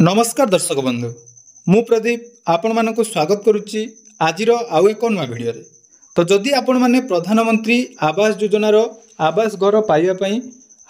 नमस्कार दर्शक बंधु मु प्रदीप आपण मानक स्वागत करुच्ची आज आउ एक नुआ भिडियो रे। तो जदि आपण माने प्रधानमंत्री आवास योजनार आवास घर पाइबापी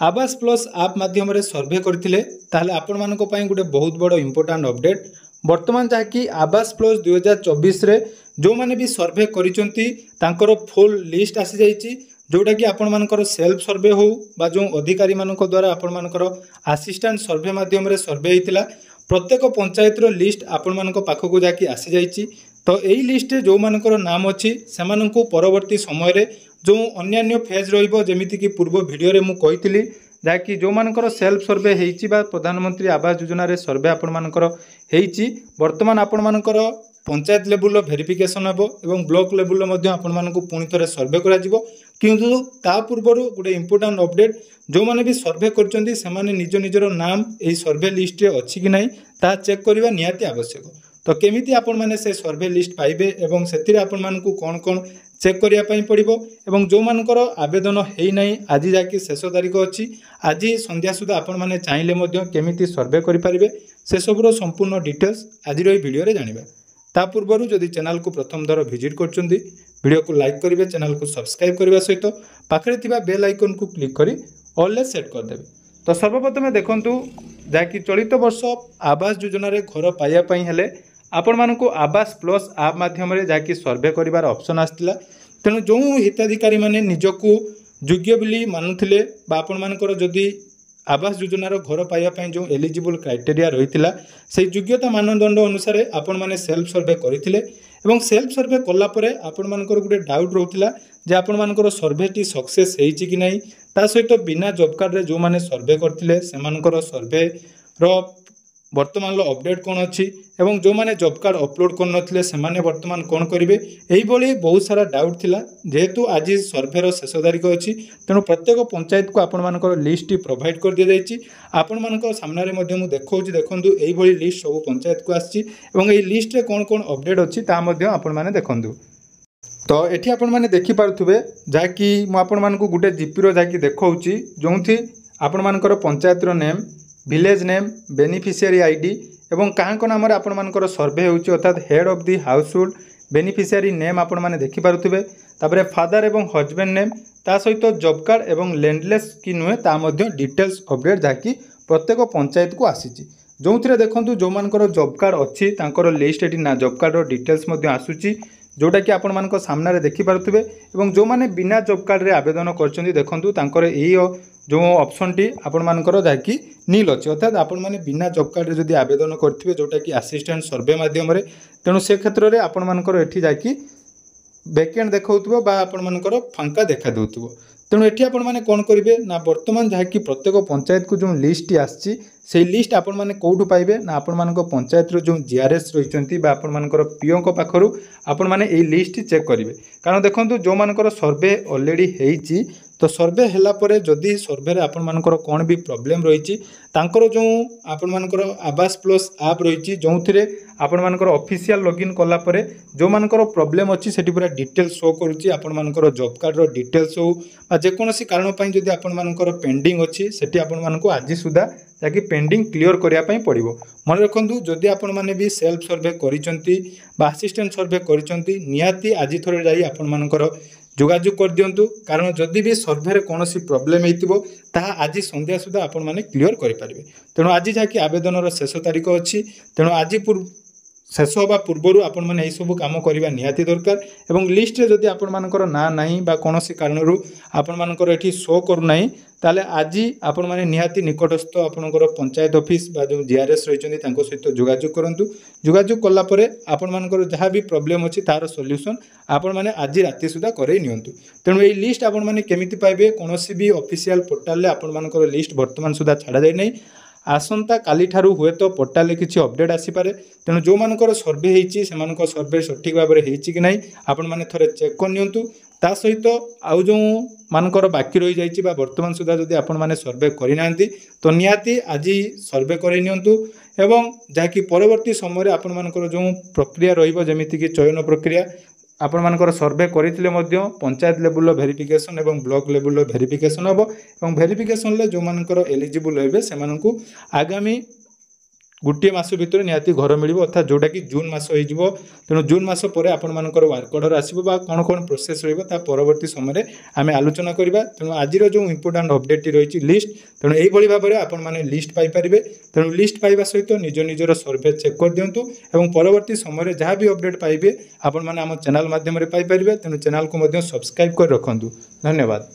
आवास प्लस आप माध्यम रे सर्वे करथिले ताहले आपण मानक पई गुटे बहुत बड़ इंपोर्टेंट अपडेट वर्तमान जहाँकि आवास प्लस 2024 रे जो माने भी सर्वे करिसंती तांकर फुल लिस्ट आसी जाइछि जोटा कि आपण मानकर सेल्फ सर्वे हो बा जो अधिकारी मानक द्वारा आपण मानकर असिस्टेंट सर्वे माध्यम रे सर्वे हेतिला प्रत्येक पंचायत रो लिस्ट आपण मानक पाखक जाकी आसी जाइछि। तो यही लिस्ट जो मानकर नाम अच्छी से परवर्ती समय रे जो अन्यान्य फेज रहिबो जेमिति कि पूर्व वीडियो रे मु कहितली जाकि जो मानकर सेल्फ सर्वे हेइछि बा प्रधानमंत्री आवास योजना रे सर्वे आपण मानकर हेइछि वर्तमान आपण मानकर पंचायत लेवल भेरिफिकेशन हेबो एवं ब्लॉक लेवल मध्ये आपण मानक पुणी थरे सर्वे करा जिवो किंतु ता पूर्व गोटे इंपोर्टेंट अपडेट जो माने भी सर्वे करचंदी से माने निज निजर नाम एही सर्वे लिस्ट रे अछि कि नाही ता चेक करबा निहाती आवश्यक। तो केमिति आपण माने से सर्वे लिस्ट पाइबे एवं सेतिरे आपण मानकु कोन कोन चेक करिया पई पड़िबो एवं जो मानकर आवेदन हेई नाही आज जाकी शेष तारीख अछि आज संध्या सुधा आपण माने चाहिले मध्ये केमिति सर्वे करि परिबे से सबरो संपूर्ण डिटेल्स आज रो वीडियो रे जानिबा। ता पूर्वरु जदि चैनल को प्रथम थर विजिट करचंदी वीडियो को लाइक करिवे चैनल को सब्सक्राइब करबा सहित पाखरे थिबा बेल आइकन को क्लिक करी ऑल सेट कर देबे। तो सर्वप्रथम देखंतु जाकि चलित वर्ष आवास योजना रे घर पाइया पई हेले आपण मानकु आवास प्लस आप माध्यम रे जाकि सर्वे करिवार ऑप्शन आस्तिला तेनु जो हिताधिकारी माने निजकु योग्य बोली मानुथिले बा आपण मानकर जदि आवास योजनार घर पाइबा जो एलिजिबल क्राइटेरिया रही से योग्यता मानदंड अनुसार आपण माने सेल्फ सर्वे करथिले एवं सेल्फ सर्वे कला परे आपण मानकर गुटे डाउट रहउतिला जे आपण मानकर सर्वेटी सक्सेस हेइछि कि नाही ता सहित बिना जॉब कार्ड रे जो माने सर्वे करथिले से मानकर सर्वे रो वर्तमान अपडेट कौन अच्छी एवं जो माने जॉब कार्ड अपलोड कर नथिले से माने वर्तमान कौन करिवे एही भली बहुत सारा डाउट थिला जेहेतु आज सर्वेर शेष तारीख अच्छी तेणु प्रत्येक पंचायत को आपण मानकर लिस्ट प्रोवाइड कर दिया जाइछि। आपण मानकर सामने मध्ये मु देखौछि देखंतु एही भली लिस्ट सब पंचायत को आछि एवं एही लिस्ट रे कौन कौन अपडेट अच्छी ता मध्ये आपण माने देखंतु। तो एठी आपण माने देखि पारुथुबे जाकि मु आपण मानकु गुटे जीपी रो जाकि देखौछि जोंथि आपण मानकर पंचायत रो name village name beneficiary ID एवं कहाँ नाम आपण मानकर सर्वे होउछि अर्थात head of the household beneficiary name आपण माने देखि पारुथुबे तापरे फादर एवं हस्बैंड नेम ता सहित जॉब कार्ड एवं लैंडलेस कि नुहे ता मध्ये डिटेल्स अपडेट जाकि प्रत्येक पंचायत को आसीछि जोंथिरे देखंतु जो मानकर जॉब कार्ड अछि तांकर लिस्ट एटी ना जॉब कार्ड रो डिटेल्स मध्ये आसुछि जोटा कि आपण मानक सामने देखि पारुथुबे एवं जो माने बिना जॉब कार्ड रे आवेदन करचंदी देखंतु तांकर एही जो ऑप्शन टी आपण मानकर जाकि नील अच्छे अर्थात आपण माने बिना जॉब कार्ड रे जदि आवेदन करथिबे जोटा कि असिस्टेंट सर्वे माध्यम रे तेणु से क्षेत्र रे आपण मानकर एठी जाकि वैकेंट देखौथबो बा आपण मानकर फांका देखा दउथबो तेणु एठी आपण माने कोन करिवे ना वर्तमान जाकि प्रत्येक पंचायत को जो लिस्ट आछि से लिस्ट आपण माने कोठु पाइबे ना आपण मानक पंचायत रो जो जीआरएस रहिचंती बा आपण मानकर पीओ को पाखरु आपण माने एई लिस्ट चेक करिवे कारण देखंतु जो मानकर सर्वे ऑलरेडी हेइची तो सर्वे हैला परे जदि सर्वे रे आपण मानकर कोन भी प्रॉब्लम रहिची तांकर जो आपण मानकर आवास प्लस ऐप रहिची जोंथिरे आपण मानकर ऑफिशियल लॉगिन कला परे जो मानकर प्रॉब्लम अछि सेठी पूरा डिटेल शो करूची आपण मानकर जॉब कार्ड रो डिटेल्स हो बा जे कोनोसी कारण पई जदि आपण मानकर पेंडिंग अछि सेठी आपण मानको आज सुधा ताकि पेंडिंग क्लियर करिया पई पड़िबो। मन रखंतु जदि आपण माने भी सेल्फ सर्वे करिसंती बा असिस्टेंट सर्वे करिसंती निहाती आज थोरे जाई आपण मानकर जोगाजोग कर दियंतु कारण जदि भी सर्वे कौन प्रॉब्लम हेतिबो ताहा आज संध्या सुधा आपण माने क्लियर करि परिबे। तेणु आज जाकि आवेदन शेष तारीख अच्छी तेणु आज शेष होगा पूर्वर आपण माने सब काम करबा निहाती दरकार एवं लिस्ट रे जदि आपण मानकर ना नाही बा कोनोसी कारणरू आपण मानकर एठी शो करू नाही ताले आज आपण माने निहाती निकटस्थ आपनकर पंचायत ऑफिस बा जो जीआरएस रहिचंदी तांको सहित जोगाजोग करंतु जोगाजोग कला परे आपण मानकर जहाँ भी प्रॉब्लम अछि तार सॉल्यूशन आपण माने आज राति सुधा करे नियंतु। तेणु एई लिस्ट आपण माने केमिति पाइबे कोनोसी भी ऑफिशियल पोर्टल रे आपण मानकर लिस्ट वर्तमान सुधा छाड़ा जाय नै आसंता काली ठारू हुए तो पोर्टाल रे किछि अपडेट आसी पारे तेणु जो मानकर सर्वे हेइछि से मानकर सर्वे सठिक भाबरे हेइछि कि नाही आपण माने थरे चेक कर नियंतु ता सहित आउ जो मानकर बाकी रही जाइछि बा वर्तमान सुधा जदि आपण माने सर्वे करि नांती तो निहाती आज सर्वे करि नियंतु एवं जाकि परवर्ती समय आपण मानकर जो प्रक्रिया रहिबो जेमिति कि चयन प्रक्रिया आपण मानकर सर्वे करथिले मध्य पंचायत लेवल वेरिफिकेशन एवं ब्लॉक लेवल वेरिफिकेशन हबो एवं वेरिफिकेशन ले जो मानकर एलिजिबल हेबे से मानकु आगामी गोटे मास भितर निहाती घर मिल अर्थात जोटा कि जून मास हो तेणु जून मास पर आपण वर्क ऑर्डर आसो कौन कौन प्रोसेस रहा परवर्ती समय आम आलोचना करवा। तेणु आज जो इंपोर्टाट अपडेट रही लिस्ट तेणु यही भाव में आपण मैंने लिस्ट पाइपर तेणु लिस्ट पाइबा सहित निज निजर सर्वे चेक कर दिंतु और परवर्ती समय जहाँ भी अपडेट पाइबे आपण मैंने आम चैनल माध्यम पाइपर तेणु चैनल को सब्सक्राइब कर रखु। धन्यवाद।